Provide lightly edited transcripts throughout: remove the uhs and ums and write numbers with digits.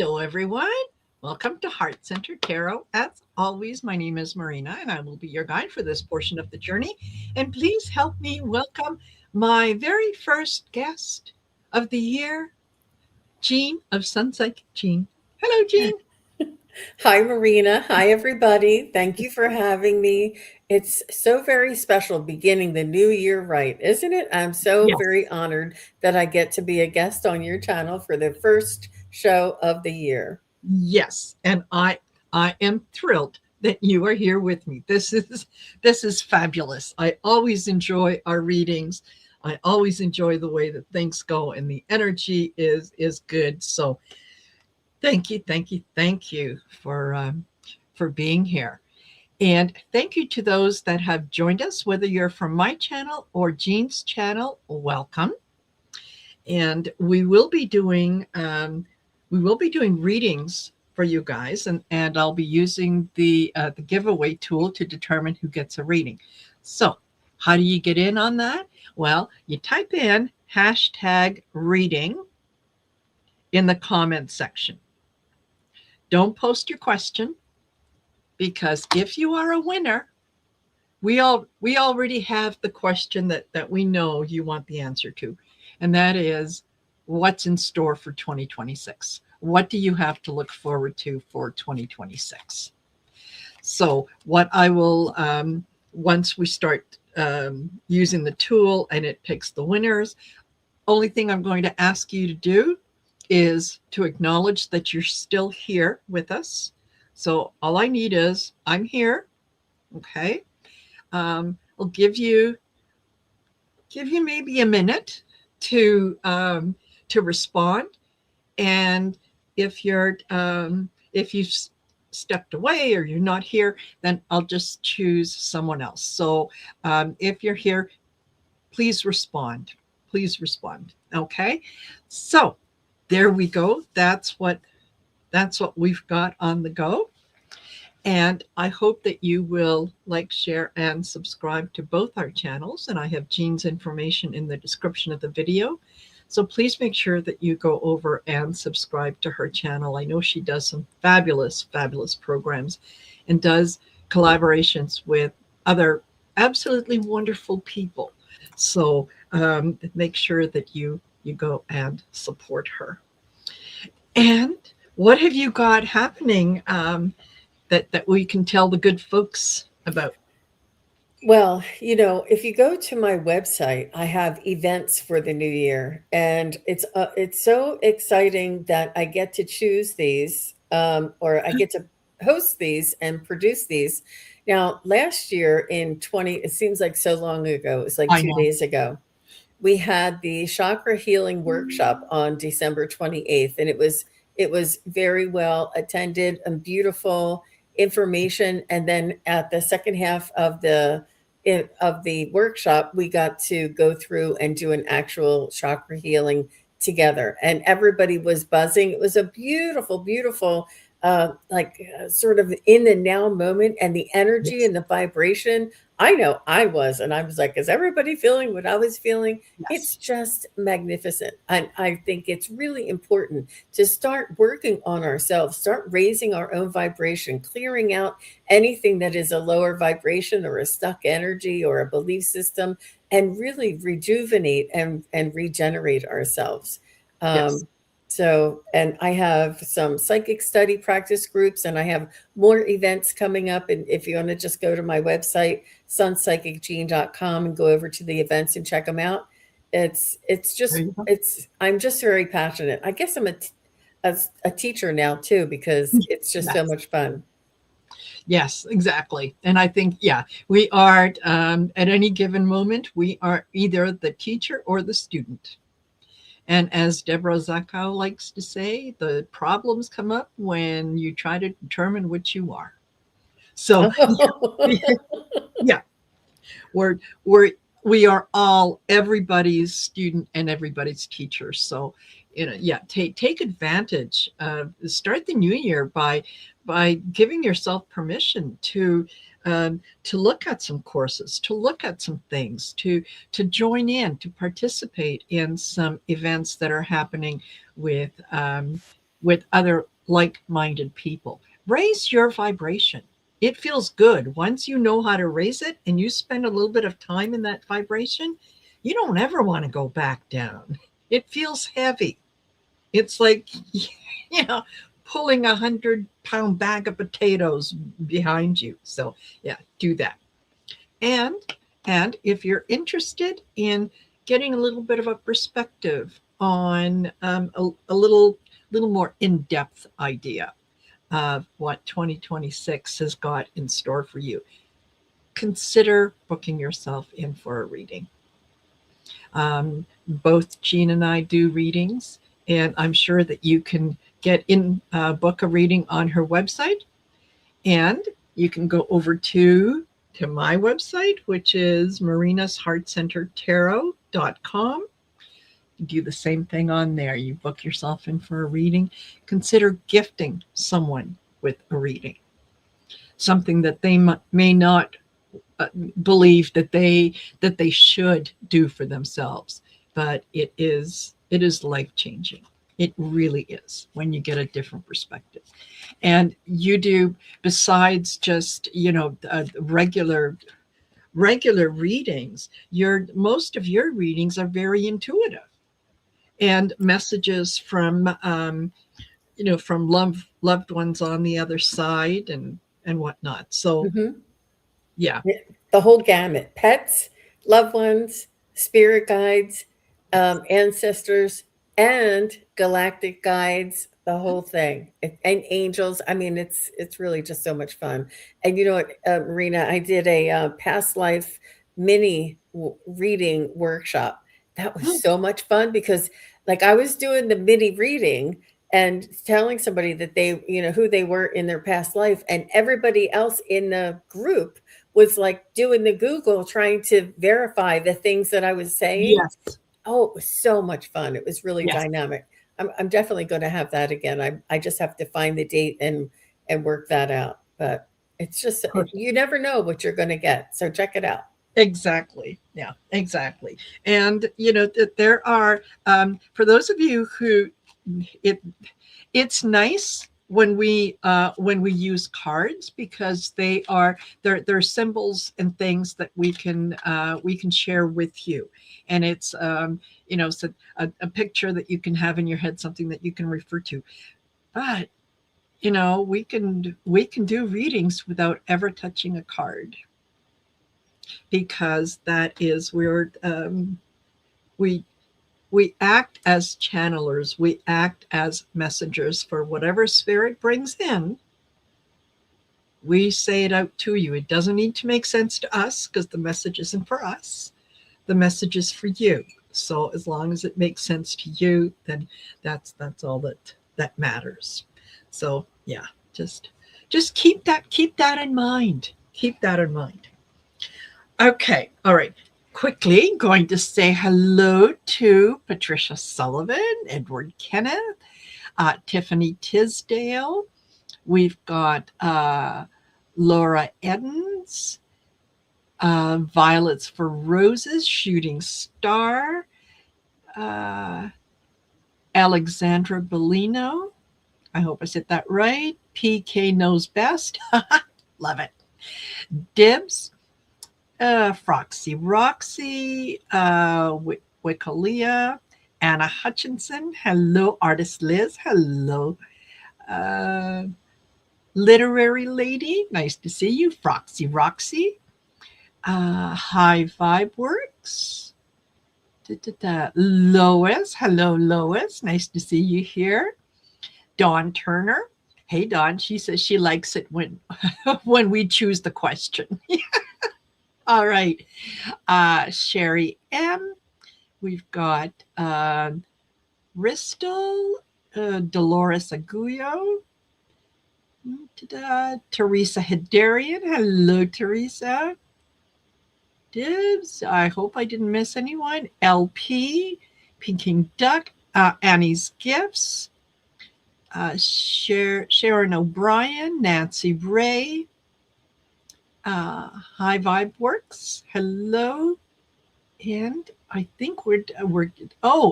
Hello, everyone. Welcome to Heart Center Tarot. As always, my name is Marina, and I will be your guide for this portion of the journey. And please help me welcome my very first guest of the year, Jean of Sunset Jean. Hello, Jean. Hi, Marina. Hi, everybody. Thank you for having me. It's so very special beginning the new year right, isn't it? I'm so Yes. very honored that I get to be a guest on your channel for the first show of the year. Yes, and I am thrilled that you are here with me. This is fabulous. I always enjoy our readings. I always enjoy the way that things go and the energy is good. So thank you, thank you, thank you for being here. And thank you to those that have joined us, whether you're from my channel or Jean's channel. Welcome. And we will be doing readings for you guys, and I'll be using the giveaway tool to determine who gets a reading. So, how do you get in on that? Well, you type in hashtag reading in the comments section. Don't post your question, because if you are a winner, we already have the question that we know you want the answer to, and that is, what's in store for 2026? What do you have to look forward to for 2026? So what I will, once we start using the tool and it picks the winners, only thing I'm going to ask you to do is to acknowledge that you're still here with us. So all I need is, I'm here. Okay. I'll give you maybe a minute to respond. And if you've stepped away or you're not here, then I'll just choose someone else. So if you're here, please respond. Please respond. Okay. So there we go. That's what we've got on the go. And I hope that you will like, share, and subscribe to both our channels. And I have Jean's information in the description of the video. So please make sure that you go over and subscribe to her channel. I know she does some fabulous, fabulous programs and does collaborations with other absolutely wonderful people. So make sure that you go and support her. And what have you got happening that we can tell the good folks about? Well, if you go to my website, I have events for the new year, and it's so exciting that I get to choose these, or I get to host these and produce these. Now, last year in 20, it seems like so long ago. It was like I two know. days ago. We had the chakra healing workshop on December 28th, and it was very well attended and beautiful information. And then at the second half of the workshop, we got to go through and do an actual chakra healing together, and everybody was buzzing. It was a beautiful, beautiful, sort of in the now moment, and the energy Yes. and the vibration. I know I was, and I was like, is everybody feeling what I was feeling? It's Yes. just magnificent. And I think it's really important to start working on ourselves, start raising our own vibration, clearing out anything that is a lower vibration or a stuck energy or a belief system, and really rejuvenate and regenerate ourselves. Yes. Um, and I have some psychic study practice groups, and I have more events coming up. And if you want to just go to my website, sunpsychicgene.com, and go over to the events and check them out. It's There just you go. it's I'm just very passionate. I guess I'm a teacher now too, because it's just so Yes. much fun. Yes, exactly. And I think, yeah, we are, at any given moment, we are either the teacher or the student. And as Deborah Zakow likes to say, the problems come up when you try to determine which you are. So, yeah, we're, we're, we are all everybody's student and everybody's teacher. So, yeah, take advantage. Start the new year by giving yourself permission to look at some courses, to look at some things, to join in, to participate in some events that are happening with with other like-minded people. Raise your vibration. It feels good. Once you know how to raise it and you spend a little bit of time in that vibration, you don't ever want to go back down. It feels heavy. It's like, you know, pulling 100-pound bag of potatoes behind you. So yeah, do that. And if you're interested in getting a little bit of a perspective on a little more in-depth idea of what 2026 has got in store for you, consider booking yourself in for a reading. Both Jean and I do readings, and I'm sure that you can get in book a reading on her website, and you can go over to my website, which is marinasheartcentertarot.com. Do the same thing on there. You book yourself in for a reading. Consider gifting someone with a reading, something that they may not believe that they should do for themselves, but it is life changing. It really is when you get a different perspective. And you do, besides just regular readings, your most of your readings are very intuitive, and messages from from loved ones on the other side and whatnot. So Mhm. yeah. Yeah, the whole gamut: pets, loved ones, spirit guides, ancestors, and galactic guides. The whole thing, and angels. I mean, it's really just so much fun. And you know what, Marina, I did a past life mini reading workshop. That was so much fun because, like, I was doing the mini reading and telling somebody that they, who they were in their past life, and everybody else in the group was like doing the Google trying to verify the things that I was saying. Yes. Oh, it was so much fun. It was really Yes. dynamic. I'm definitely going to have that again. I just have to find the date and work that out. But it's just, you never know what you're going to get. So check it out. Exactly. Yeah, exactly. And that there are, for those of you who, it it's nice when we use cards, because they're symbols and things that we can share with you, and it's so a picture that you can have in your head, something that you can refer to. But we can do readings without ever touching a card, because that is where we we act as channelers, we act as messengers for whatever spirit brings in. We say it out to you. It doesn't need to make sense to us, because the message isn't for us, the message is for you. So as long as it makes sense to you, then that's all that matters. So yeah, just keep that in mind. Keep that in mind. Okay, all right. Quickly going to say hello to Patricia Sullivan, Edward Kenneth, Tiffany Tisdale. We've got Laura Edens, Violets for Roses, Shooting Star, uh, Alexandra Bellino. I hope I said that right. PK Knows Best. Love it. Dibs, Froxy Roxy, Wickalia, Anna Hutchinson. Hello, Artist Liz. Hello, uh, Literary Lady. Nice to see you. Froxy Roxy. High Vibe Works. Da, da, da. Lois. Hello, Lois. Nice to see you here. Dawn Turner. Hey, Dawn. She says she likes it when when we choose the question. All right. Sherry M. We've got Ristel, Dolores Aguyo, Teresa Hidarian. Hello, Teresa. Dibs. I hope I didn't miss anyone. LP, Peking Duck, Annie's Gifts, Sharon O'Brien, Nancy Ray, High Vibe Works. Hello. And I think we're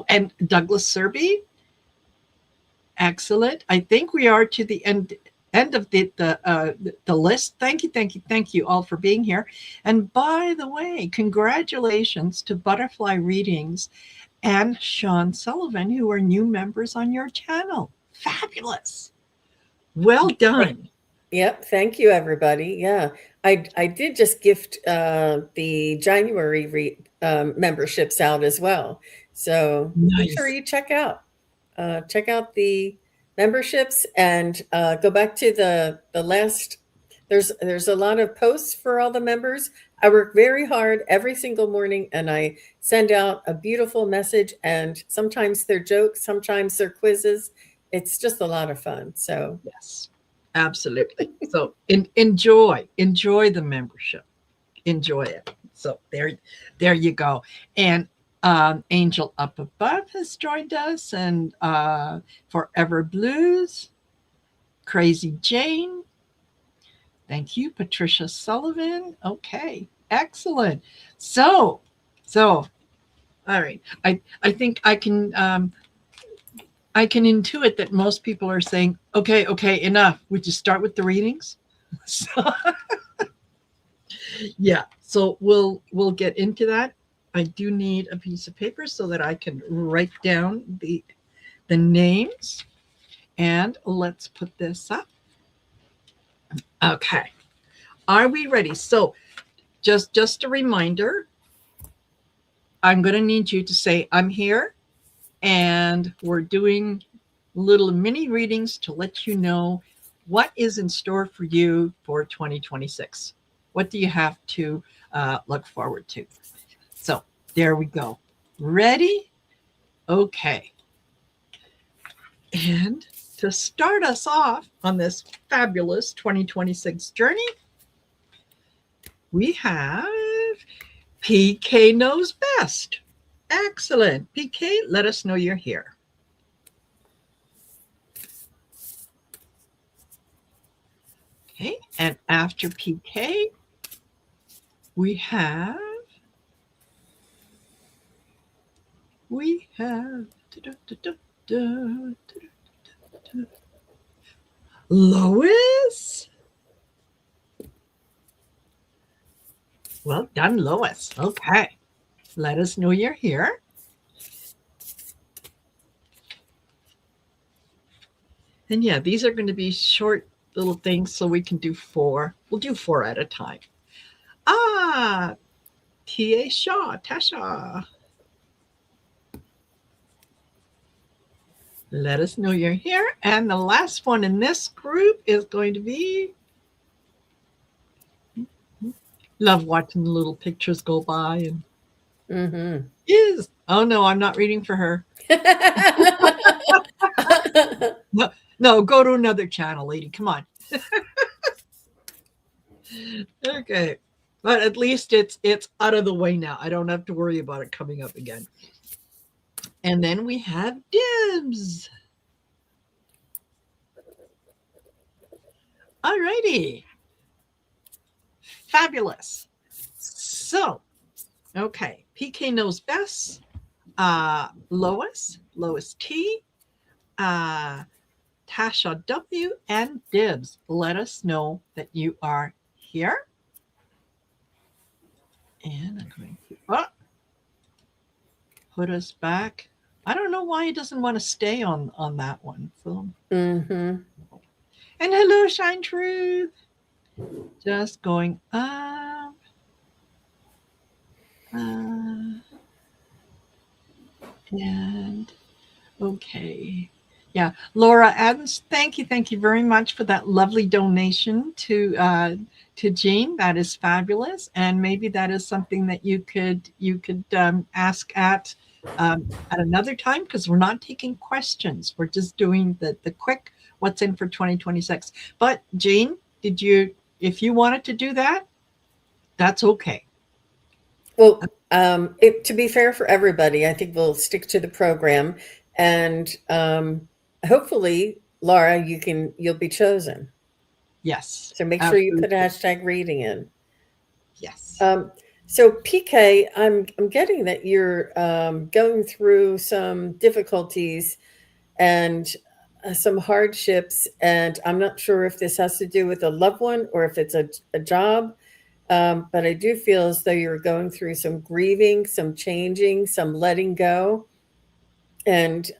and Douglas Serby. Excellent. I think we are to the end of the list. Thank you, thank you, thank you all for being here. And by the way, congratulations to Butterfly Readings and Sean Sullivan, who are new members on your channel. Fabulous. Well done. Yep. Thank you, everybody. Yeah. I did just gift the January memberships out as well. So be sure Nice. you check out the memberships and go back to the last. There's a lot of posts for all the members. I work very hard every single morning and I send out a beautiful message, and sometimes they're jokes, sometimes they're quizzes. It's just a lot of fun. So Yes, absolutely. So enjoy the membership. Enjoy it. So there you go. And Angel Up Above has joined us, and Forever Blues, Crazy Jane. Thank you, Patricia Sullivan. Okay, excellent. So all right. I think I can intuit that most people are saying, okay, enough. Would you start with the readings? So, yeah, so we'll get into that. I do need a piece of paper so that I can write down the names. And let's put this up. Okay. Are we ready? So just a reminder, I'm going to need you to say I'm here, and we're doing little mini readings to let you know what is in store for you for 2026. What do you have to look forward to? So there we go. Ready? Okay. And to start us off on this fabulous 2026 journey, we have PK Knows Best. Excellent. PK, let us know you're here. Okay, and after PK, we have Lois. Well done, Lois. Okay, let us know you're here. And yeah, these are going to be short little things, so we can do 4. We'll do 4 at a time. T.A. Shaw, Tasha. Let us know you're here. And the last one in this group is going to be, love watching the little pictures go by. And is, oh no, I'm not reading for her. No, go to another channel, lady. Come on. Okay. But at least it's out of the way now. I don't have to worry about it coming up again. And then we have Dibs. All righty. Fabulous. So, okay. PK Knows Best. Lois T. Tasha W. and Dibs. Let us know that you are here. And I'm going to put us back. I don't know why he doesn't want to stay on that one. So. And hello, Shine Truth. Just going up. And okay. Yeah, Laura Adams, thank you very much for that lovely donation to Jean. That is fabulous, and maybe that is something that you could ask at another time, because we're not taking questions. We're just doing the quick what's in for 2026. But Jean, if you wanted to do that, that's okay. Well, to be fair for everybody, I think we'll stick to the program, and hopefully, Laura, you'll be chosen. Yes. So make sure you put hashtag reading in. Yes. So PK, I'm getting that you're going through some difficulties, and some hardships, and I'm not sure if this has to do with a loved one or if it's a job. But I do feel as though you're going through some grieving, some changing, some letting go. And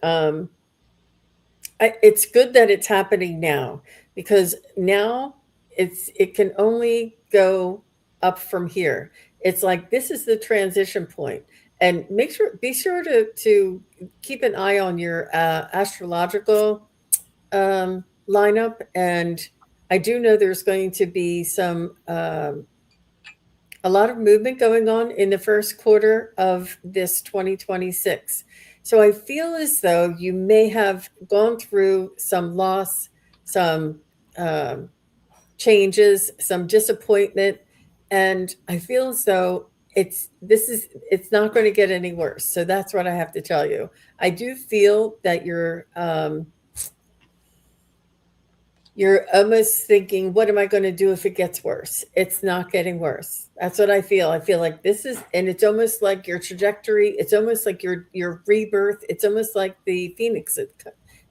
it's good that it's happening now, because now it can only go up from here. It's like this is the transition point, and be sure to keep an eye on your astrological lineup. And I do know there's going to be some a lot of movement going on in the first quarter of this 2026. So I feel as though you may have gone through some loss, some um, changes, some disappointment, and I feel as though it's not going to get any worse. So that's what I have to tell you. I do feel that you're almost thinking, what am I going to do if it gets worse? It's not getting worse. That's what I feel. I feel like this is, and it's almost like your trajectory. It's almost like your rebirth. It's almost like the phoenix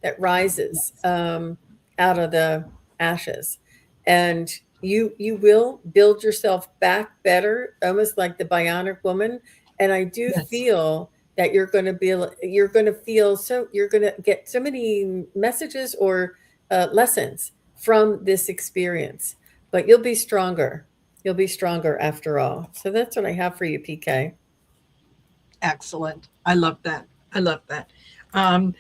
that rises Yes. out of the ashes, and you will build yourself back better, almost like the bionic woman. And I do Yes. feel that you're going to feel so you're going to get so many messages or lessons from this experience, but you'll be stronger. You'll be stronger after all. So that's what I have for you, PK. Excellent. I love that. I love that. Um,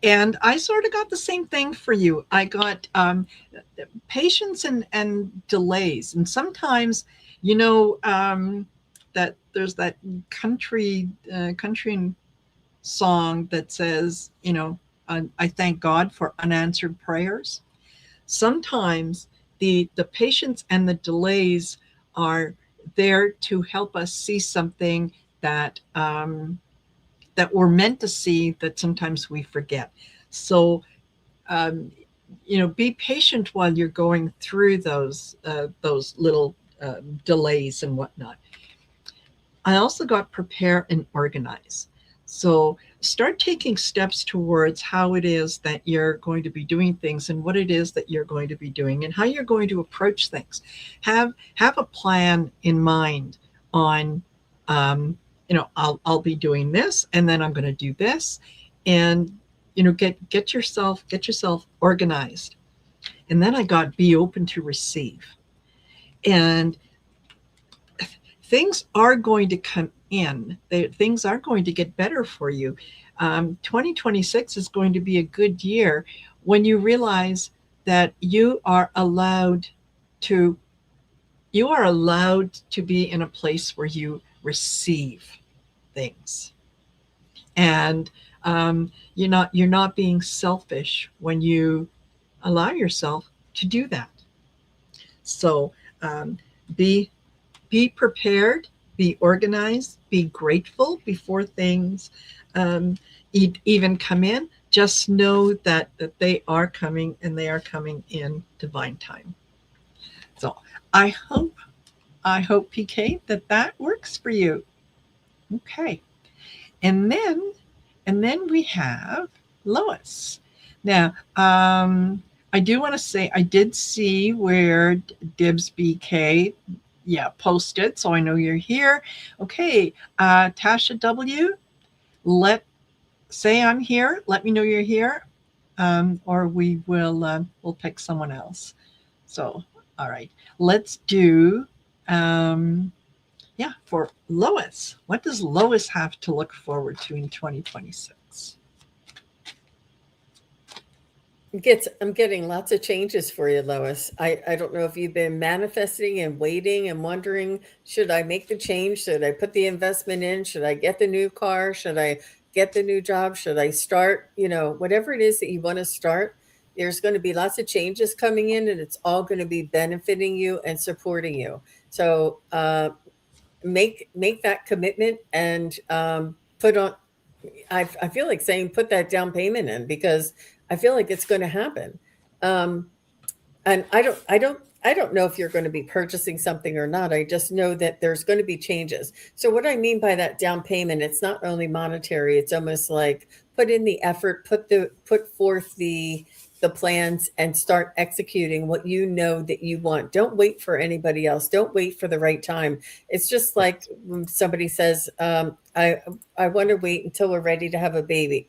and I sort of got the same thing for you. I got patience and delays. And sometimes, you know, that there's that country song that says, I thank God for unanswered prayers. Sometimes the patience and the delays are there to help us see something that we're meant to see that sometimes we forget. So um, be patient while you're going through those little delays and whatnot. I also got prepare and organize. So start taking steps towards how it is that you're going to be doing things and what it is that you're going to be doing and how you're going to approach things. Have a plan in mind on I'll be doing this and then I'm going to do this, and get yourself organized. And then I got be open to receive. And things are going to come in. Things are going to get better for you. 2026 is going to be a good year when you realize that to you are allowed to be in a place where you receive things, and you're not being selfish when you allow yourself to do that. So be be prepared, be organized, be grateful before things um, even come in. Just know that they are coming, and they are coming in divine time. So I hope PK that works for you. Okay, and then we have Lois. Now, I do want to say I did see where Dibs BK, yeah, posted, so I know you're here. Okay, Tasha W, let say I'm here. Let me know you're here, or we'll pick someone else. So, all right, let's do. Um, yeah, for Lois. What does Lois have to look forward to in 2026? I'm getting lots of changes for you, Lois. I don't know if you've been manifesting and waiting and wondering, should I make the change? Should I put the investment in? Should I get the new car? Should I get the new job? Should I start? Whatever it is that you want to start, there's going to be lots of changes coming in, and it's all going to be benefiting you and supporting you. So make that commitment, and put on. I feel like saying put that down payment in, because I feel like it's going to happen. Um, and I don't know if you're going to be purchasing something or not. I just know that there's going to be changes. So what I mean by that down payment, it's not only monetary. It's almost like put in the effort, put forth the plans and start executing what you know that you want. Don't wait for anybody else. Don't wait for the right time. It's just like when somebody says, I want to wait until we're ready to have a baby.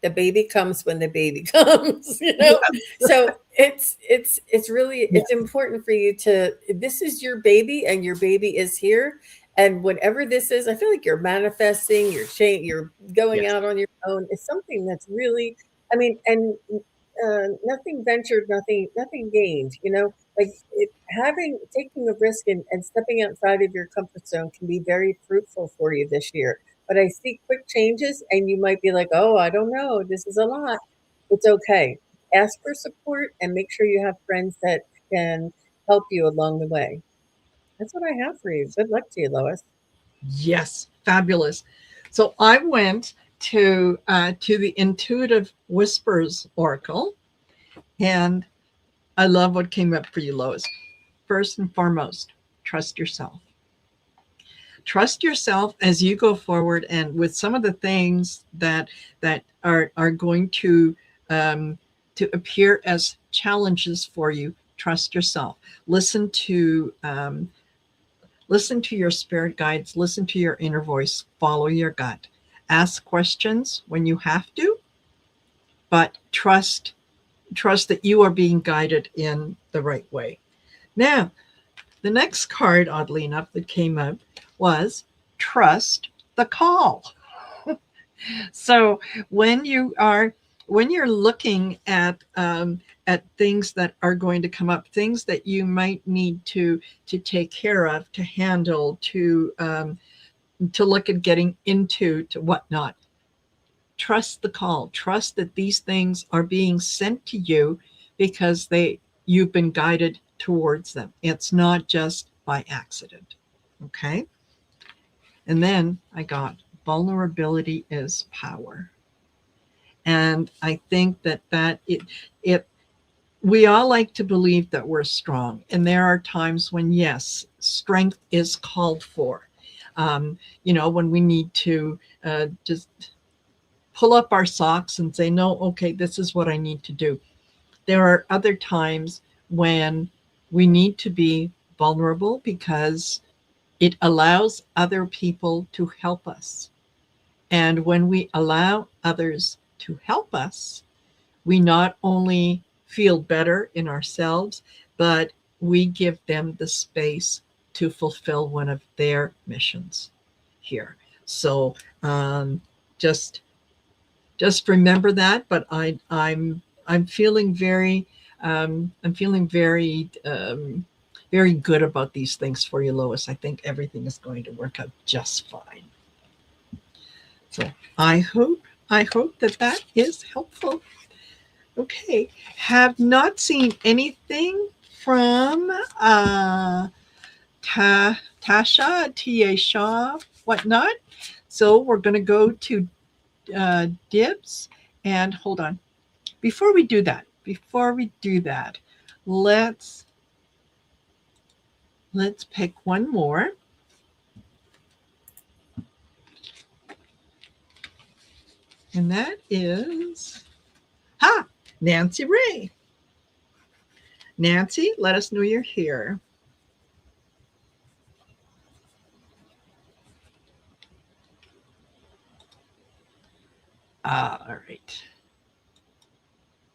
The baby comes when the baby comes, you know? Yeah. So it's really, Yeah. it's important for you to, this is your baby and your baby is here. And whatever this is, I feel like you're manifesting, you're going Yes. out on your own. It's something that's really, I mean, and nothing ventured, nothing gained. You know, like having taking a risk and stepping outside of your comfort zone can be very fruitful for you this year. But I see quick changes, and you might be like, "Oh, I don't know, this is a lot." It's okay. Ask for support and make sure you have friends that can help you along the way. That's what I have for you. Good luck to you, Lois. Yes. Fabulous. So I went to the Intuitive Whispers Oracle, and I love what came up for you, Lois. First and foremost, trust yourself. Trust yourself as you go forward, and with some of the things that are going um, to appear as challenges for you. Trust yourself. Listen to your spirit guides. Listen to your inner voice. Follow your gut. Ask questions when you have to, but trust that you are being guided in the right way. Now, the next card, oddly enough, that came up was trust the call. So when you are when you're looking at things that are going to come up, things that you might need to take care of, to handle, to look at getting into, to whatnot, trust the call. Trust that these things are being sent to you because you've been guided towards them. It's not just by accident. Okay. And then I got vulnerability is power. And I think that it we all like to believe that we're strong. And there are times when, yes, strength is called for. When we need to just pull up our socks and say, no, okay, this is what I need to do. There are other times when we need to be vulnerable because it allows other people to help us. And when we allow others to help us, we not only feel better in ourselves, but we give them the space to fulfill one of their missions here. So um, just just remember that. But I'm feeling very good about these things for you, Lois. I think everything is going to work out just fine. So I hope that is helpful. Okay, have not seen anything from Tasha, T.A. Shaw, whatnot. So we're going to go to Dibs. And hold on. Before we do that, let's pick one more. And that is Nancy Ray. Nancy, let us know you're here. All right.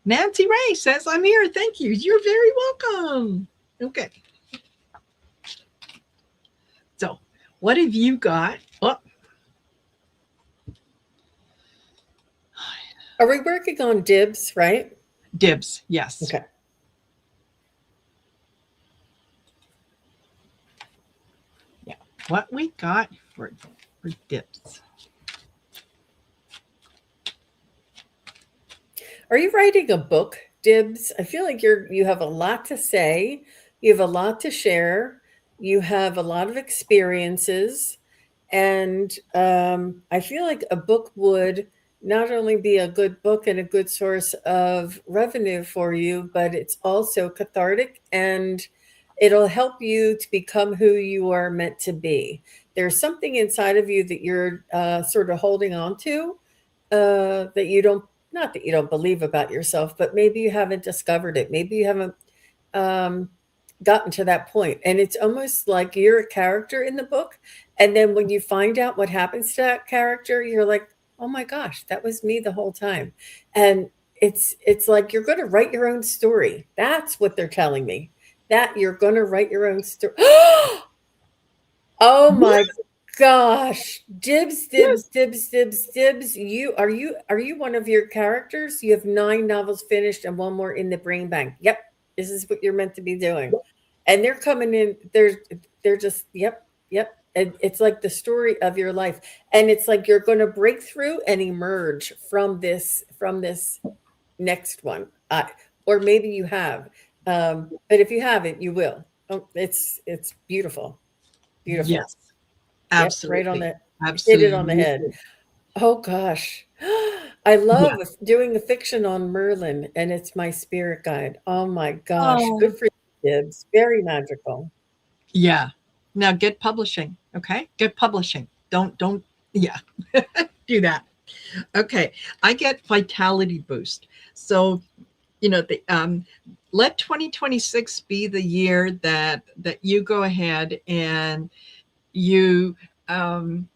Nancy Ray says, I'm here. Thank you. You're very welcome. Okay. So, what have you got? Oh, Are we working on dibs, right? Dibs. Yes. Okay. Yeah. What we got for Dibs? Are you writing a book, Dibs? I feel like you have a lot to say. You have a lot to share. You have a lot of experiences, and I feel like a book would not only be a good book and a good source of revenue for you, but it's also cathartic and it'll help you to become who you are meant to be. There's something inside of you that you're sort of holding on to, that you don't, not that you don't believe about yourself, but maybe you haven't discovered it. Maybe you haven't um, gotten to that point. And it's almost like you're a character in the book. And then when you find out what happens to that character, you're like, oh my gosh, that was me the whole time. And it's like you're going to write your own story. That's what they're telling me. That you're going to write your own story. Oh my gosh. Dibs, dibs, Yes. dibs, dibs, dibs. You are you one of your characters? You have 9 novels finished and one more in the brain bank. Yep. This is what you're meant to be doing. And they're coming in, they're just, yep, yep. And it's like the story of your life. And it's like you're gonna break through and emerge from this next one. Or maybe you have. But if you haven't, you will. Oh, it's beautiful. Beautiful. Yes. Yep, right on Absolutely. the, hit it on the head. Absolutely. Oh gosh. I Yeah. love doing the fiction on Merlin, and it's my spirit guide. Oh my gosh. Oh, Good for you, kids. Very magical. yeah. Now get publishing. Okay. Get publishing. Don't, yeah, do that. Okay. I get vitality boost. So, the, let 2026 be the year that you go ahead and you um,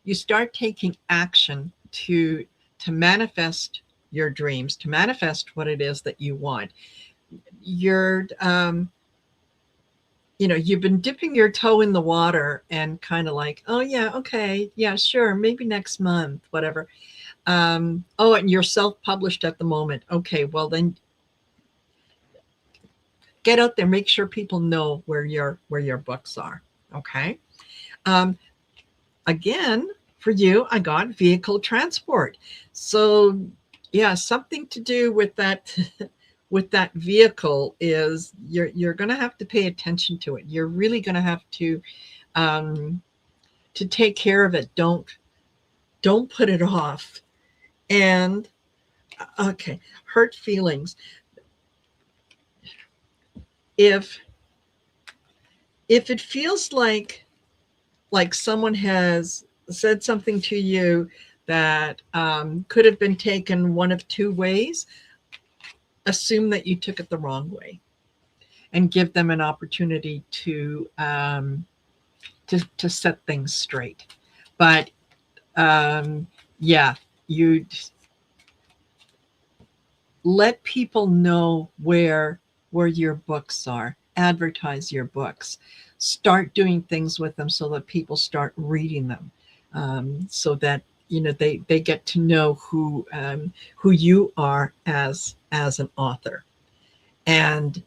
you start taking action to manifest your dreams, to manifest what it is that you want. You're you've been dipping your toe in the water and kind of like, oh yeah, okay, yeah, sure, maybe next month, whatever. Oh, and you're self-published at the moment. Okay, well then get out there, make sure people know where your books are. Okay. Um, Again, for you, I got vehicle transport. So, yeah, something to do with that with that vehicle is you're going to have to pay attention to it. You're really going um, to take care of it. Don't put it off. And okay, hurt feelings. If if it feels like someone has said something to you that could have been taken one of two ways, assume that you took it the wrong way and give them an opportunity to set things straight. But yeah, you let people know where your books are, advertise your books, start doing things with them so that people start reading them, so that they get to know who you are as an author. And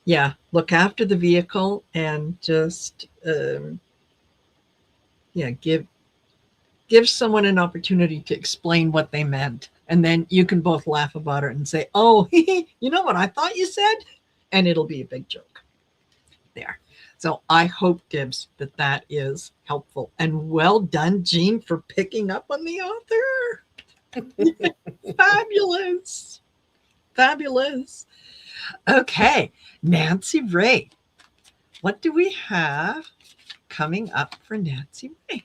yeah, look after the vehicle and just yeah, give someone an opportunity to explain what they meant. And then you can both laugh about it and say, oh, you know what I thought you said? And it'll be a big joke there. So I hope, Dibs, that is helpful. And well done, Jean, for picking up on the author. Fabulous. Fabulous. Okay, Nancy Ray. What do we have coming up for Nancy Ray?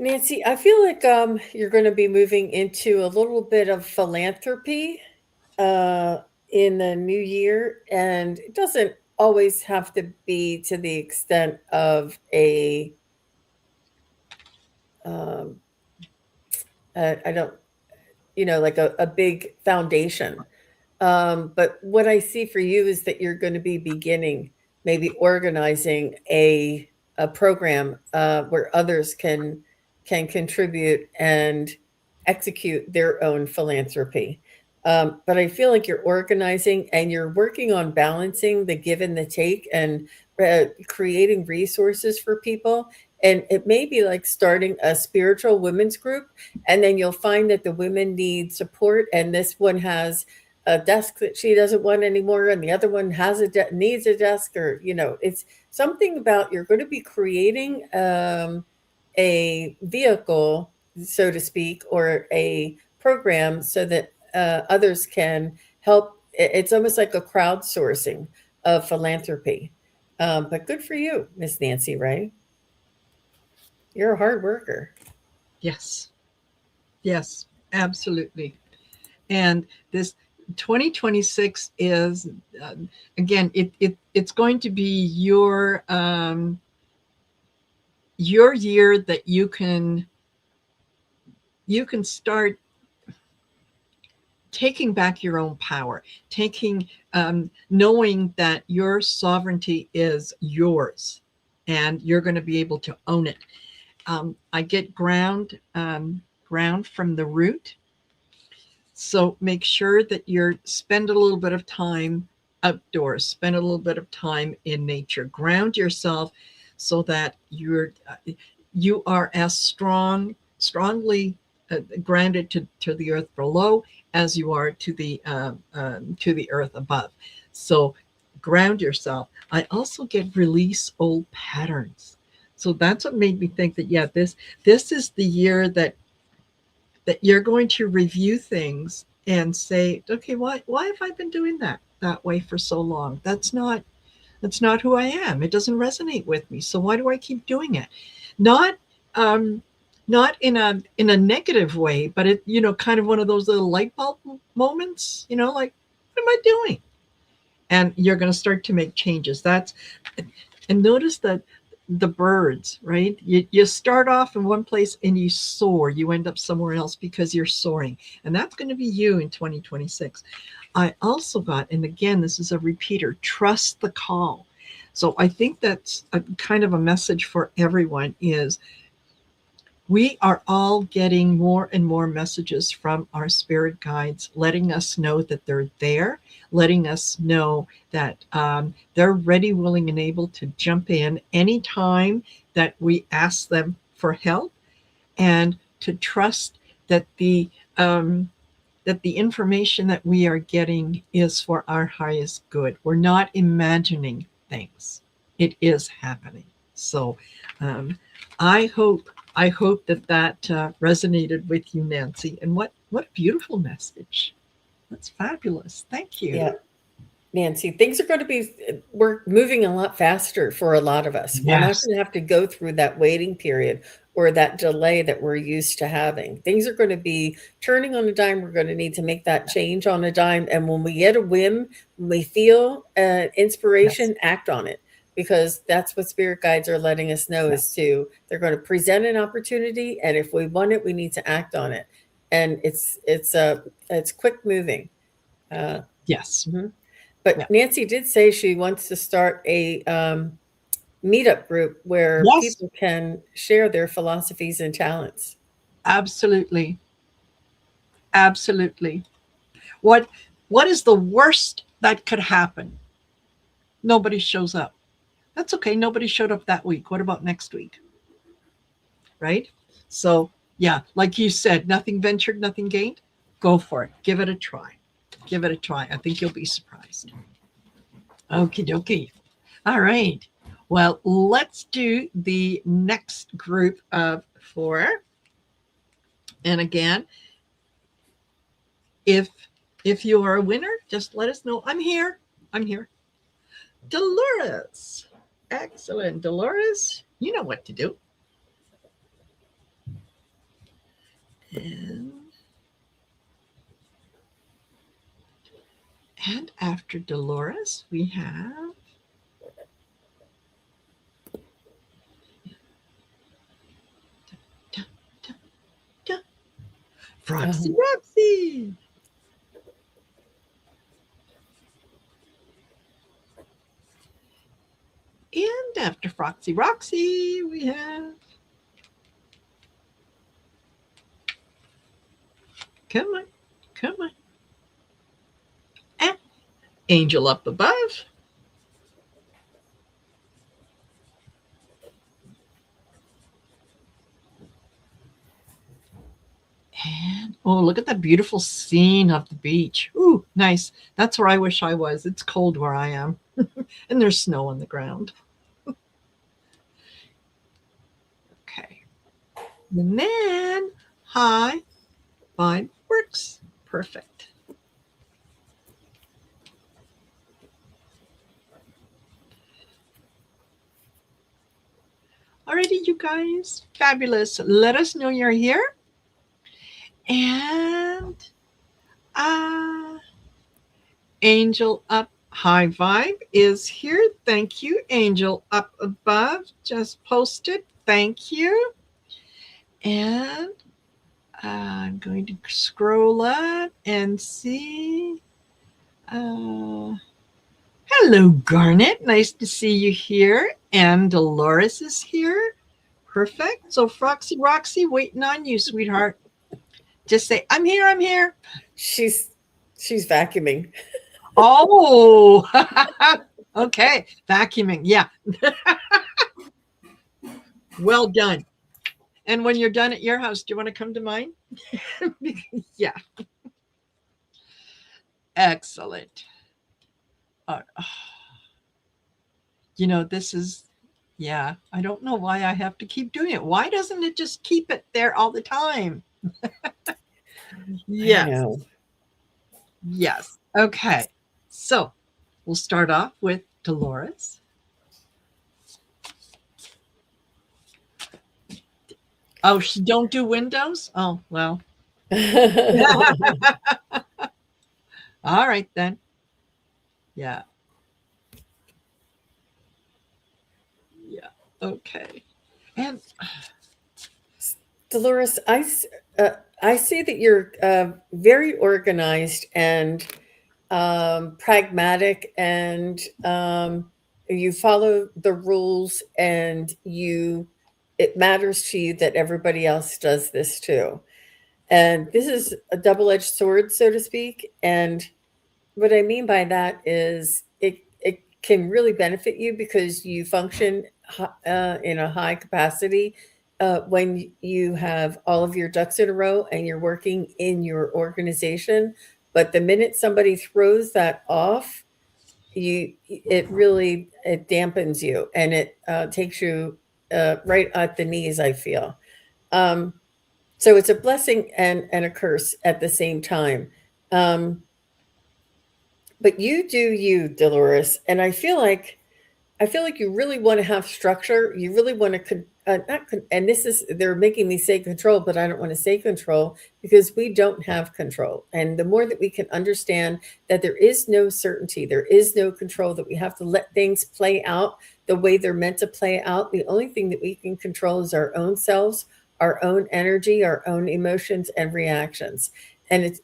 Nancy, I feel like you're going to be moving into a little bit of philanthropy uh, in the new year, and it doesn't always have to be to the extent of um, I don't, like a big foundation. But what I see for you is that you're going to be beginning, maybe organizing a program where others can contribute and execute their own philanthropy. But I feel like you're organizing and you're working on balancing the give and the take and creating resources for people. And it may be like starting a spiritual women's group, and then you'll find that the women need support, and this one has a desk that she doesn't want anymore, and the other one has needs a desk, or it's something about you're going to be creating a vehicle, so to speak, or a program so that others can help. It's almost like a crowdsourcing of philanthropy. But good for you, Miss Nancy, right? You're a hard worker. Yes. Yes, absolutely. And this 2026 is, uh, again, it's going to be your year that you can start taking back your own power, taking knowing that your sovereignty is yours, and you're going to be able to own it. I get ground from the root. So make sure that you're spend a little bit of time outdoors, spend a little bit of time in nature, ground yourself so that you are as strongly grounded to the earth below as you are to the earth above. So ground yourself. I also get release old patterns. So that's what made me think that, yeah, this is the year that you're going to review things and say, okay, why have I been doing that way for so long? That's not who I am. It doesn't resonate with me. So why do I keep doing it? Not um, not in a negative way, but it, kind of one of those little light bulb moments. Like, what am I doing? And you're going to start to make changes. And notice that the birds, right? You start off in one place and you soar. You end up somewhere else because you're soaring. And that's going to be you in 2026. I also got, and again, this is a repeater, trust the call. So I think that's a kind of a message for everyone is we are all getting more and more messages from our spirit guides, letting us know that they're there, letting us know that they're ready, willing, and able to jump in anytime that we ask them for help, and to trust that the information that we are getting is for our highest good. We're not imagining things; it is happening. So, um, I hope I hope that resonated with you, Nancy. And what a beautiful message! That's fabulous. Thank you. Yeah, Nancy, things are going to be, we're moving a lot faster for a lot of us. We're not Yes. going to have to go through that waiting period or that delay that we're used to having. Things are going to be turning on a dime. We're going to need to make that change on a dime. And when we get a whim, when we feel Yes. inspiration, act on it. Because that's what spirit guides are letting us know is Yes. to, they're going to present an opportunity. And if we want it, we need to act on it. And it's quick moving. Uh, Yes. mhm. But Yeah. Nancy did say she wants to start a meetup group where Yes. people can share their philosophies and talents. Absolutely. Absolutely. What what is the worst that could happen? Nobody shows up. That's okay. Nobody showed up that week. What about next week? Right? So, yeah, like you said, nothing ventured, nothing gained. Go for it. Give it a try. Give it a try. I think you'll be surprised. Okie dokie. All right. Well, let's do the next group of four. And again, if if you are a winner, just let us know. I'm here. I'm here. Dolores. Excellent. Dolores, you know what to do. And and after Dolores, we have da, da, da, Froxy Um, Roxy. And after Froxy Roxy, we have, come on, come on, and Angel up above. And oh, look at that beautiful scene of the beach. Ooh, nice. That's where I wish I was. It's cold where I am, and there's snow on the ground. Okay. And then high five works. Perfect. Alrighty, you guys. Fabulous. Let us know you're here. And uh Angel Up High Vibe is here. Thank you. Angel Up Above just posted. Thank you. And I'm going to scroll up and see. Uh, Hello, Garnet. Nice to see you here. And Dolores is here. Perfect. So, Froxy Roxy, waiting on you, sweetheart. Just say, I'm here, I'm here. She's vacuuming. Oh, okay. Vacuuming. Yeah. Well done. And when you're done at your house, do you want to come to mine? Yeah. Excellent. Uh, this is, yeah, I don't know why I have to keep doing it. Why doesn't it just keep it there all the time? I Yes. know. Yes. Okay. So we'll start off with Dolores. Oh, she don't do windows? Oh, well. All right then. Yeah. Yeah. Okay. And Dolores, I see that you're very organized and pragmatic, and you follow the rules, and it matters to you that everybody else does this too. And this is a double-edged sword, so to speak. And what I mean by that is it can really benefit you because you function in a high capacity when you have all of your ducks in a row and you're working in your organization. But the minute somebody throws that off, it dampens you, and it takes you right at the knees, I feel. Um, so it's a blessing and a curse at the same time. Um, but you do you, Dolores, and I feel like you really want to have structure. You really want to not and this is they're making me say control, but I don't want to say control because we don't have control. And the more that we can understand that there is no certainty, there is no control, that we have to let things play out the way they're meant to play out. The only thing that we can control is our own selves, our own energy, our own emotions and reactions. And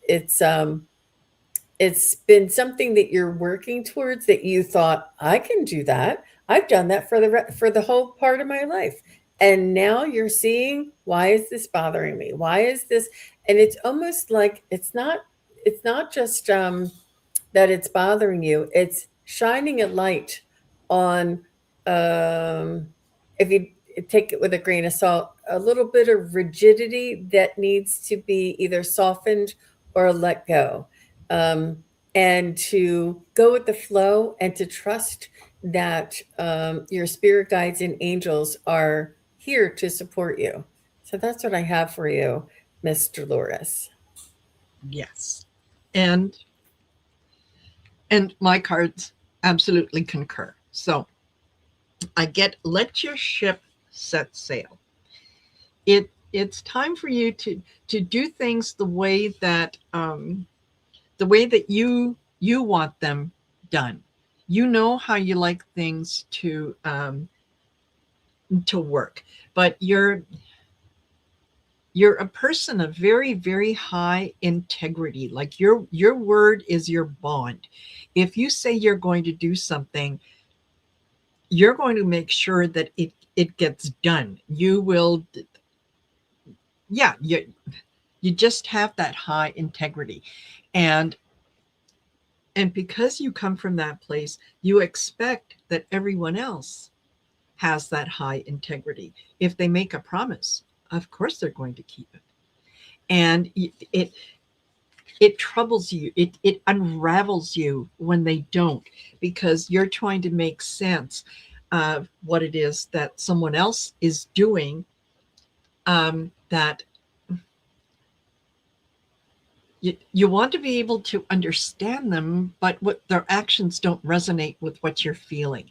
it's been something that you're working towards, that you thought, I can do that. I've done that for the whole part of my life. And now you're seeing, why is this bothering me? Why is this? And it's almost like it's not just that it's bothering you, it's shining a light on, um, if you take it with a grain of salt, a little bit of rigidity that needs to be either softened or let go. Um, and to go with the flow and to trust that your spirit guides and angels are here to support you. So that's what I have for you, Mr. Loris. yes. And my cards absolutely concur. So I get let your ship set sail. It's time for you to do things the way that you want them done. You know how you like things to work, but you're a person of very very high integrity. Like your word is your bond. If you say you're going to do something, you're going to make sure that it gets done. You will, yeah, you just have that high integrity. and and because you come from that place, you expect that everyone else has that high integrity. If they make a promise, of course they're going to keep it. And it troubles you, it unravels you when they don't, because you're trying to make sense of what it is that someone else is doing that you want to be able to understand them, but what their actions don't resonate with what you're feeling.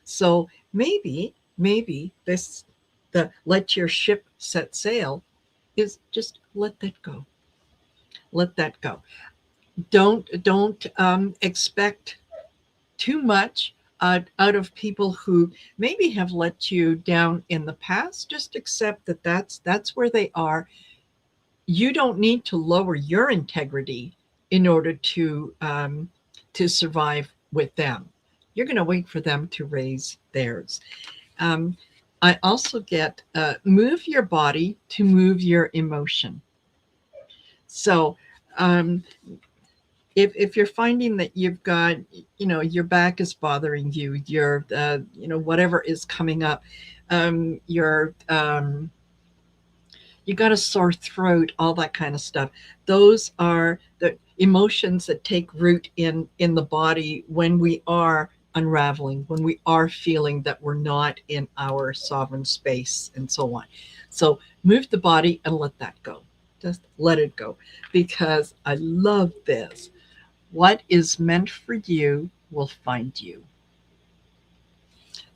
So maybe this the let your ship set sail is just let that go. Let that go. Don't expect too much out of people who maybe have let you down in the past. Just accept that that's where they are. You don't need to lower your integrity in order to survive with them. You're going to wait for them to raise theirs. Um, I also get move your body to move your emotion. So um, if you're finding that you've got, your back is bothering you, your whatever is coming up, your you got a sore throat, all that kind of stuff. Those are the emotions that take root in the body when we are unraveling, when we are feeling that we're not in our sovereign space and so on. So move the body and let that go. Just let it go, because I love this. What is meant for you will find you.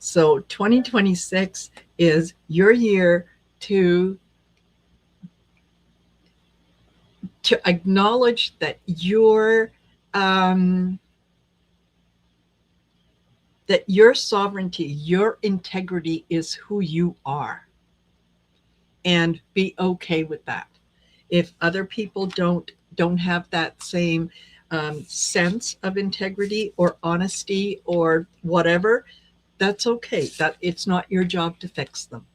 So 2026 is your year to acknowledge um, that your sovereignty, your integrity is who you are, and be okay with that. If other people don't have that same sense of integrity or honesty or whatever, that's okay. That it's not your job to fix them,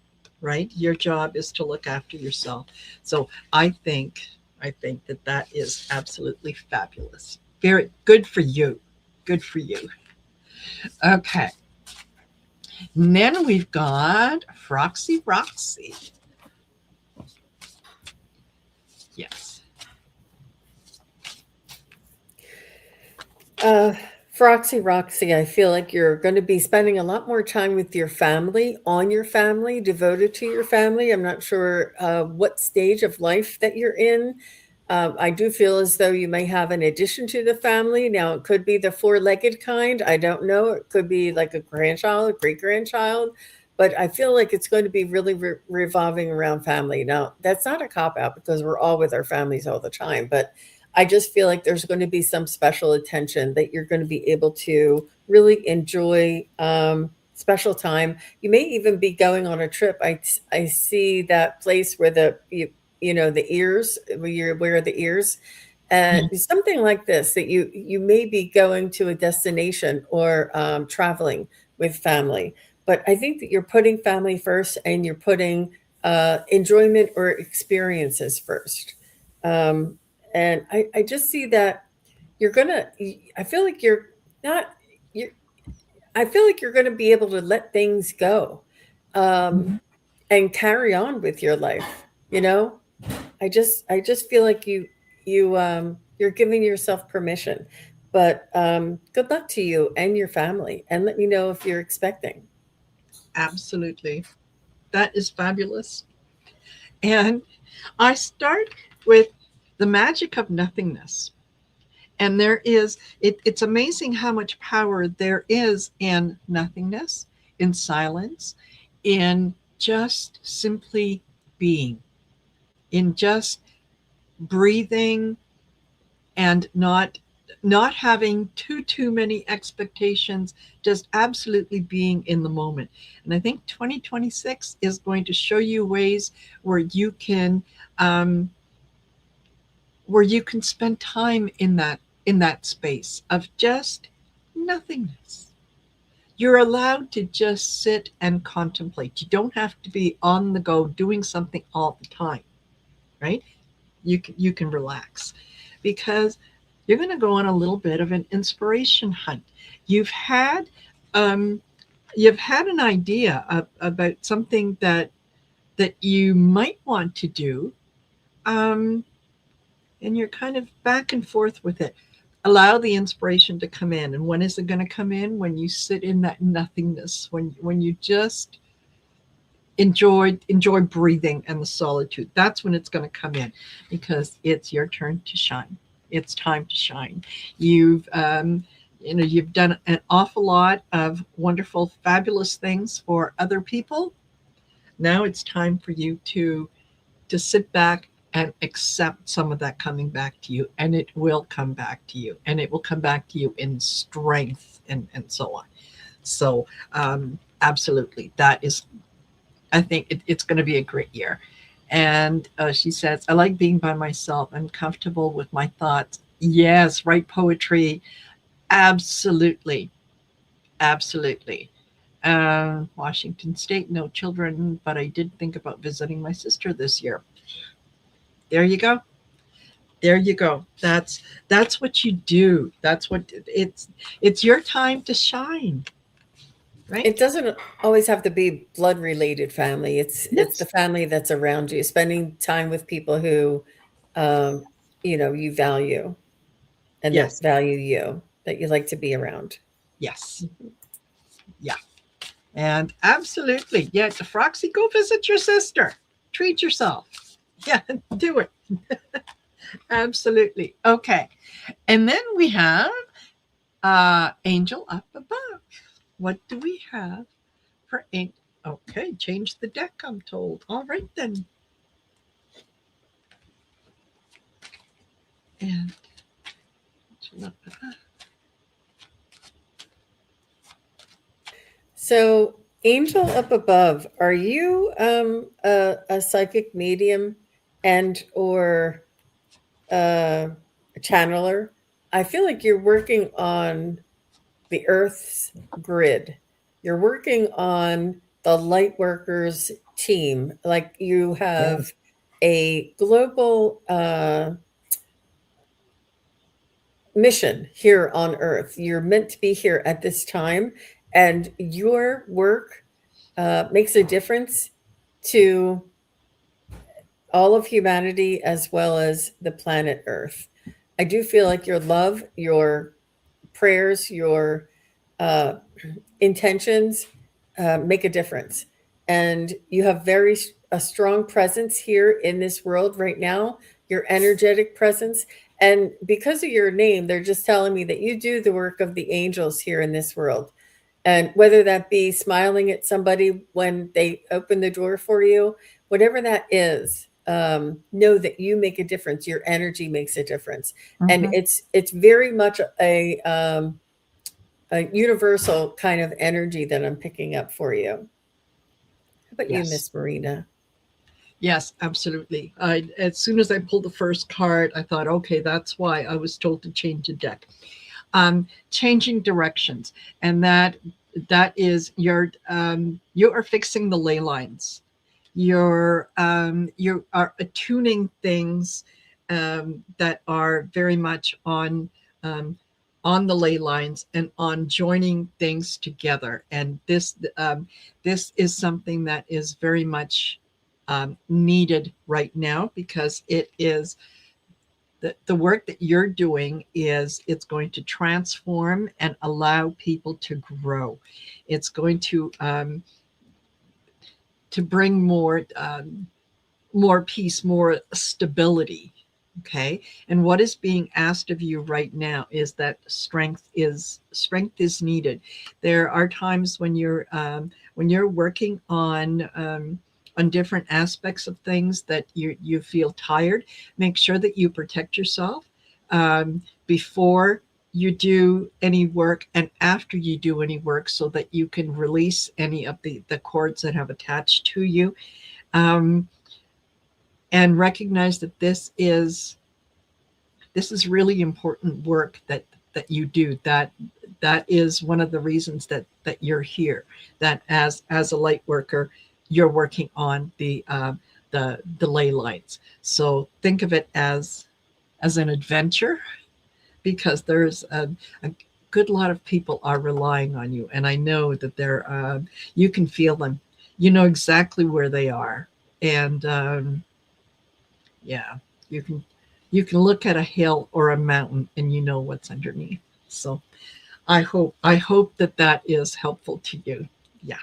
right? Your job is to look after yourself. So I think that is absolutely fabulous. Very good for you. Good for you. Okay. And then we've got Froxy Roxy. Yes. Uh, Froxy Roxy, I feel like you're going to be spending a lot more time with your family, on your family, devoted to your family. I'm not sure what stage of life that you're in. I do feel as though you may have an addition to the family. Now, it could be the four-legged kind. I don't know. It could be like a grandchild, a great grandchild. But I feel like it's going to be really revolving around family. Now, that's not a cop out because we're all with our families all the time. But I just feel like there's going to be some special attention that you're going to be able to really enjoy, special time. You may even be going on a trip. I see that place where the ears, where you wear the ears, and Mhm. something like this, that you may be going to a destination or traveling with family. But I think that you're putting family first, and you're putting enjoyment or experiences first. Um, and I just see that you're gonna. I feel like you're not. You. I feel like you're gonna be able to let things go, um, Mhm. and carry on with your life. You know, I just feel like you're giving yourself permission. But good luck to you and your family, and let me know if you're expecting. Absolutely. That is fabulous. And I start with the magic of nothingness. And it's amazing how much power there is in nothingness, in silence, in just simply being, in just breathing, and not having too many expectations, just absolutely being in the moment. And I think 2026 is going to show you ways where um, you can spend time in that space of just nothingness. You're allowed to just sit and contemplate. You don't have to be on the go doing something all the time, right? You can relax, because you're going to go on a little bit of an inspiration hunt. You've had um, you've had an idea about something that you might want to do, um, and you're kind of back and forth with it. Allow the inspiration to come in, and when is it going to come in? When you sit in that nothingness, when you just enjoy breathing and the solitude. That's when it's going to come in, because it's your turn to shine. It's time to shine. You've done an awful lot of wonderful, fabulous things for other people. Now it's time for you to sit back and accept some of that coming back to you, and it will come back to you, and it will come back to you in strength, and so on. So absolutely, that is, I think it's going to be a great year. And she says, I like being by myself. I'm comfortable with my thoughts. Yes, write poetry. Absolutely. Absolutely. Washington State, no children, but I did think about visiting my sister this year. There you go. There you go. That's what you do. That's what it's your time to shine, right? It doesn't always have to be blood related family. It's the Yes. family that's around you, spending time with people who, um, you value and that Yes. value you, that you like to be around. Yes. Yeah. And absolutely. Yeah, Froxy, go visit your sister. Treat yourself. Yeah, do it. Absolutely. Okay. And then we have Angel up above. What do we have for Angel? Okay, change the deck, I'm told. All right then. And So, angel up above, are you a psychic medium and or a channeler? I feel like you're working on the Earth's grid. You're working on the light workers team. Like you yeah. have a global mission here on Earth. You're meant to be here at this time, and your work makes a difference to all of humanity as well as the planet Earth. I do feel like your love, your prayers, your uh, intentions make a difference. And you have a strong presence here in this world right now, your energetic presence. And because of your name, they're just telling me that you do the work of the angels here in this world. And whether that be smiling at somebody when they open the door for you, whatever that is, know that you make a difference. Your energy makes a difference, and Mm-hmm. it's very much a universal kind of energy that I'm picking up for you. How about you, Yes. Miss Marina? Yes, absolutely. As soon as I pulled the first card, I thought, okay, that's why I was told to change the deck. Changing directions, and that is you are fixing the ley lines. You are attuning things that are very much um, on the ley lines and on joining things together. And this is something that is very much needed right now, because it is the work that you're doing is it's going to transform and allow people to grow. It's going to bring more peace, more stability. Okay. And what is being asked of you right now is that strength is needed. There are times when you're working on different aspects of things that you feel tired. Make sure that you protect yourself before you do any work and after you do any work, so that you can release any of the cords that have attached to you. Um, and recognize that this is really important work that you do. That is one of the reasons that you're here. That as a light worker, you're working on the ley lines. So think of it as an adventure, because there's a good lot of people are relying on you, and I know that you can feel them. You know exactly where they are, and yeah, you can look at a hill or a mountain and you know what's underneath. So I hope that is helpful to you. Yeah.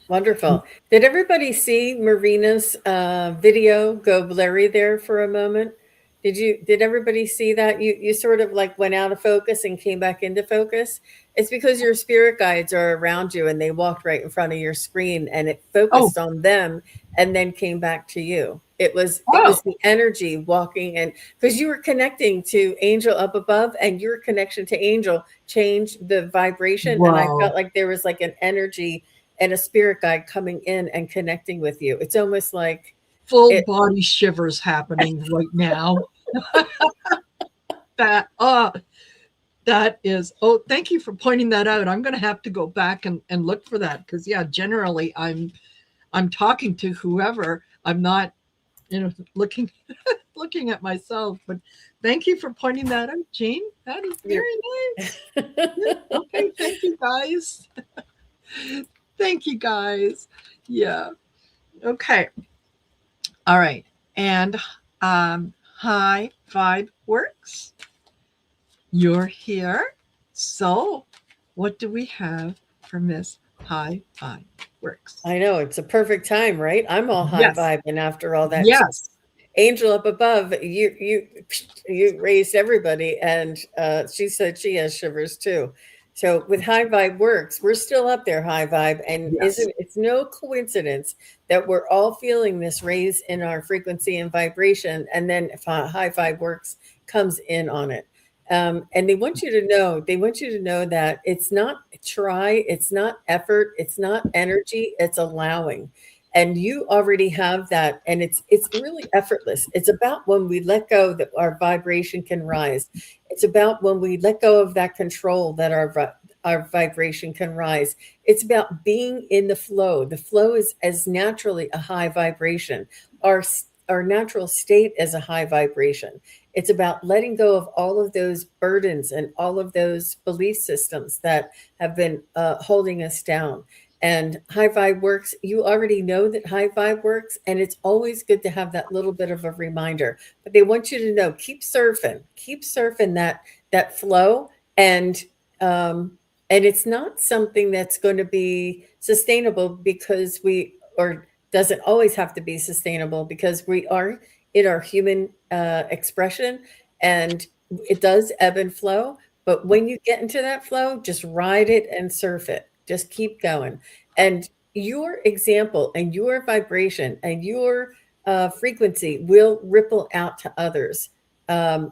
Wonderful. Did everybody see Marina's video go blurry there for a moment? Did everybody see that? You sort of like went out of focus and came back into focus. It's because your spirit guides are around you and they walked right in front of your screen and it Oh, focused on them and then came back to you. It was oh, the energy walking, and because you were connecting to angel up above and your connection to angel changed the vibration, and I wow. felt like there was like an energy and a spirit guide coming in and connecting with you. It's almost like Full it. body shivers happening right now. That, that is, oh, thank you for pointing that out. I'm going to have to go back and look for that because, yeah, generally I'm talking to whoever. I'm not, looking looking at myself. But thank you for pointing that out, Jane. That is You're, very nice. Yeah, okay, thank you guys. Thank you guys. Yeah. Okay. All right. And high five works. You're here. So, what do we have for Miss High Five Works? I know it's a perfect time, right? I'm all high Yes. vibing after all that. Yes. Angel up above, you raised everybody, and she said she has shivers too. So with high vibe works, we're still up there high vibe, and Yes. isn't it's no coincidence that we're all feeling this raise in our frequency and vibration, and then if high vibe works comes in on it. And they want you to know that it's not try, it's not effort, it's not energy, it's allowing, and you already have that, and it's really effortless. It's about when we let go that our vibration can rise. It's about when we let go of that control that our vibration can rise. It's about being in the flow. The flow is as naturally a high vibration. Our natural state is a high vibration. It's about letting go of all of those burdens and all of those belief systems that have been holding us down. And high vibe works. You already know that high vibe works, and it's always good to have that little bit of a reminder. But they want you to know, keep surfing that flow, and it's not something that's going to be sustainable because or doesn't always have to be sustainable because we are in our human expression, and it does ebb and flow. But when you get into that flow, just ride it and surf it. Just keep going. And your example and your vibration and your frequency will ripple out to others. And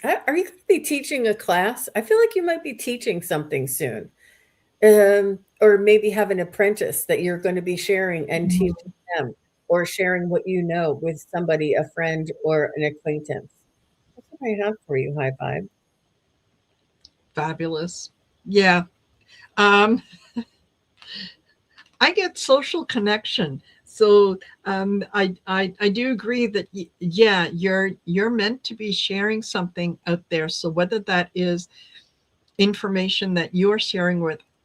are you going to be teaching a class? I feel like you might be teaching something soon. Or maybe have an apprentice that you're going to be sharing and teaching them, or sharing what you know with somebody, a friend or an acquaintance. That's what I have for you, high vibe. Fabulous. Yeah. Um, I get social connection. So I do agree that yeah, you're meant to be sharing something out there. So whether that is information that you're sharing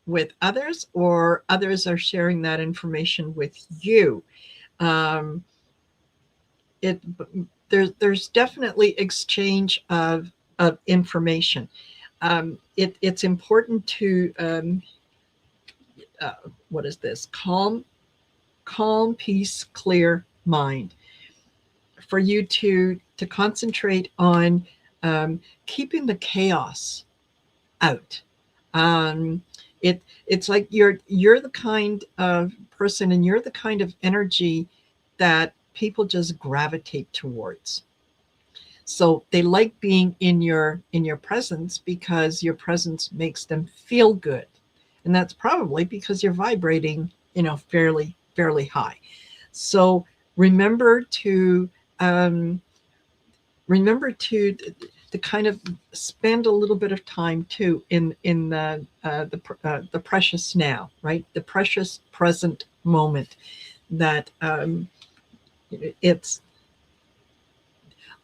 with others, or others are sharing that information with you, um, it there's definitely exchange of information. It's important to uh, what is this, calm, peace, clear mind, for you to concentrate on keeping the chaos out. Um, it's like you're the kind of person, and you're the kind of energy that people just gravitate towards. So they like being in your presence because your presence makes them feel good, and that's probably because you're vibrating, fairly high. So remember to um, remember to kind of spend a little bit of time too in the precious now, right? The precious present moment. That it's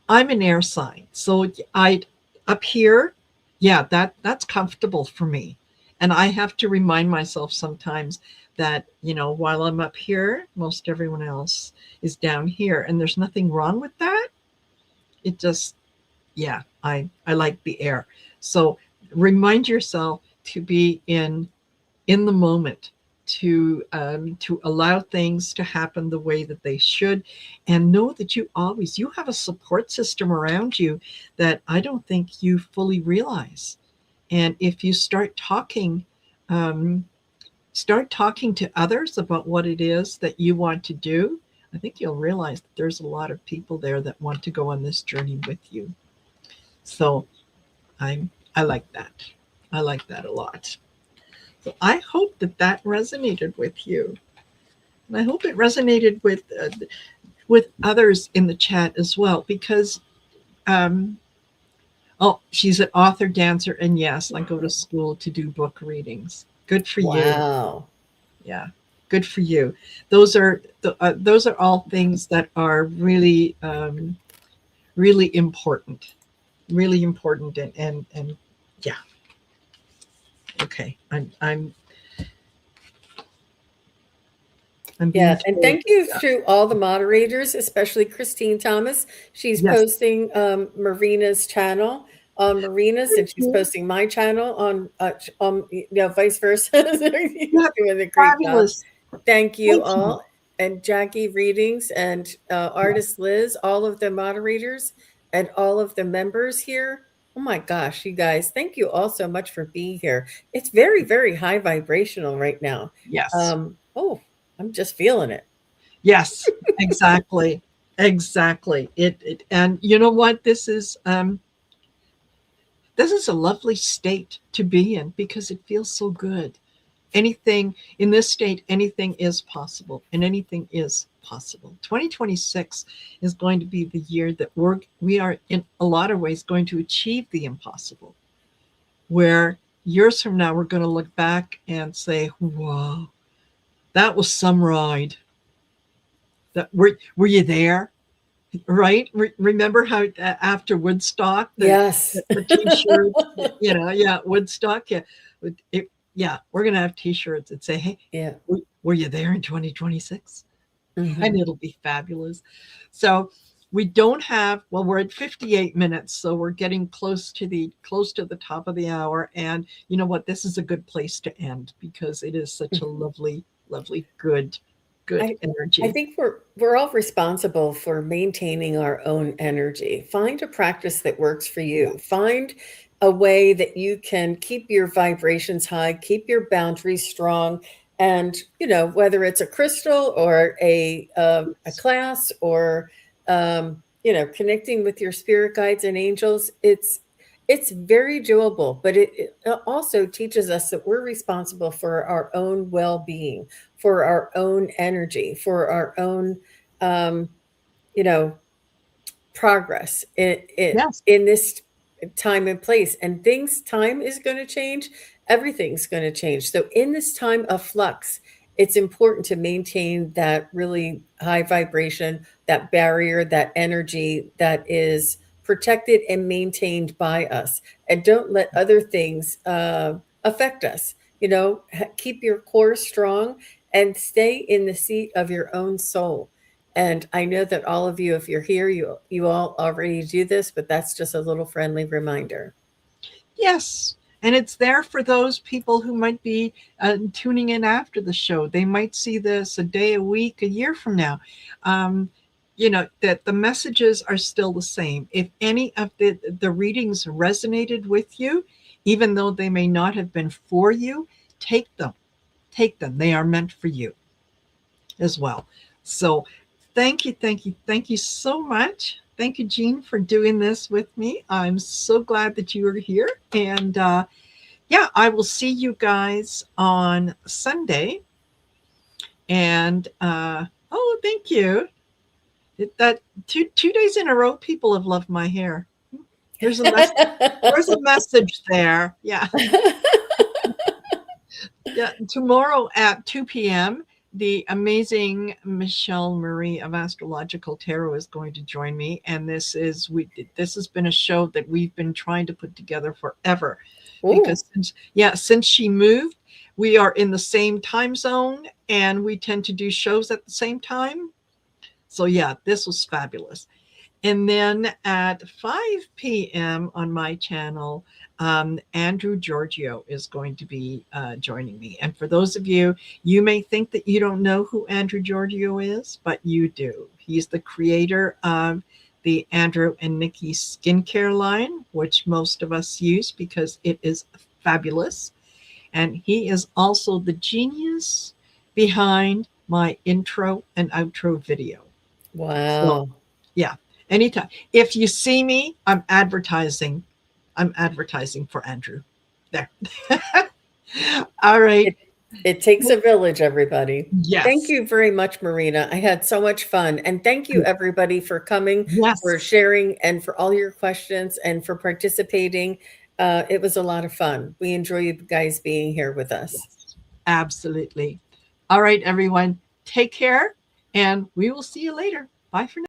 I'm an air sign, so I up here, yeah, that's comfortable for me, and I have to remind myself sometimes that while I'm up here, most everyone else is down here, and there's nothing wrong with that. It just, yeah, I like the air. So remind yourself to be in the moment. to allow things to happen the way that they should, and know that you have a support system around you that I don't think you fully realize. And if you um, start talking to others about what it is that you want to do, I think you'll realize that there's a lot of people there that want to go on this journey with you. So I'm I like that. I like that a lot. So I hope that that resonated with you, and I hope it resonated with others in the chat as well. Because um, oh, she's an author, dancer, and yes, I go to school to do book readings. Good for you. Wow. Yeah, good for you. Those are all things that are really important, really important, and yeah. Okay, I'm being Yeah, and told. thank you to all the moderators, especially Christine Thomas. She's Yes, posting Marina's channel on Marina's, thank and she's you. posting my channel vice versa. So you're That's doing a great job. fabulous. Thank you Thank you. all, and Jackie Readings and Artist Liz, all of the moderators and all of the members here. Oh my gosh, you guys! Thank you all so much for being here. It's very, very high vibrational right now. Yes. Oh, I'm just feeling it. Yes, exactly. Exactly. It and you know what? This is a lovely state to be in because it feels so good. Anything in this state, anything is possible, and anything is possible. 2026 is going to be the year that we are in a lot of ways going to achieve the impossible. Where years from now we're going to look back and say, "Whoa, that was some ride." That were you there? Right? Remember how after Woodstock, Yes. the T-shirts, yeah, Woodstock, yeah, yeah, we're gonna have T-shirts that say, "Hey, Yeah. were you there in 2026?" And Hmm. it'll be fabulous. So we don't have well, we're at 58 minutes, so we're getting close to the top of the hour. And you know what? This is a good place to end because it is such a lovely, lovely, good I I energy. think we're all responsible for maintaining our own energy. Find a practice that works for you. Yes. Find a way that you can keep your vibrations high, keep your boundaries strong, and whether it's a crystal or a Yes. class or connecting with your spirit guides and angels. It's very doable, but it also teaches us that we're responsible for our own well-being, for our own energy, for our own, um, you know, progress Yes. in this time and place. And time is going to change. Everything's going to change. So in this time of flux, it's important to maintain that really high vibration, that barrier, that energy that is protected and maintained by us. And don't let other things affect us. Keep your core strong and stay in the seat of your own soul. And I know that all of you, if you're here, you all already do this, but that's just a little friendly reminder. Yes. And it's there for those people who might be tuning in after the show. They might see this a day, a week, a year from now. Um, that the messages are still the same. If any of the readings resonated with you, even though they may not have been for you, take them. Take them. They are meant for you as well. So thank you so much. Thank you, Jean, for doing this with me. I'm so glad that you are here. And yeah, I will see you guys on Sunday. And oh, thank you. That 2 days in a row, people have loved my hair. There's a message. There's a message there. Yeah. Yeah, tomorrow at 2 p.m., the amazing Michelle Marie of Astrological Tarot is going to join me, and this has been a show that we've been trying to put together forever, Ooh. because since she moved, we are in the same time zone, and we tend to do shows at the same time. So yeah, this was fabulous. And then at 5 p.m. on my channel, Andrew Giorgio is going to be joining me. And for those of you, you may think that you don't know who Andrew Giorgio is, but you do. He's the creator of the Andrew and Nikki skincare line, which most of us use because it is fabulous. And he is also the genius behind my intro and outro video. So, Wow. yeah, anytime. If you see me, I'm advertising. I'm advertising for Andrew. There. All right. It it takes a village, everybody. Thank Yes. you very much, Marina. I had so much fun. And thank you, everybody, for coming, for Yes. sharing, and for all your questions and for participating. It was a lot of fun. We enjoy you guys being here with us. Yes. Absolutely. All right, everyone. Take care, and we will see you later. Bye for now.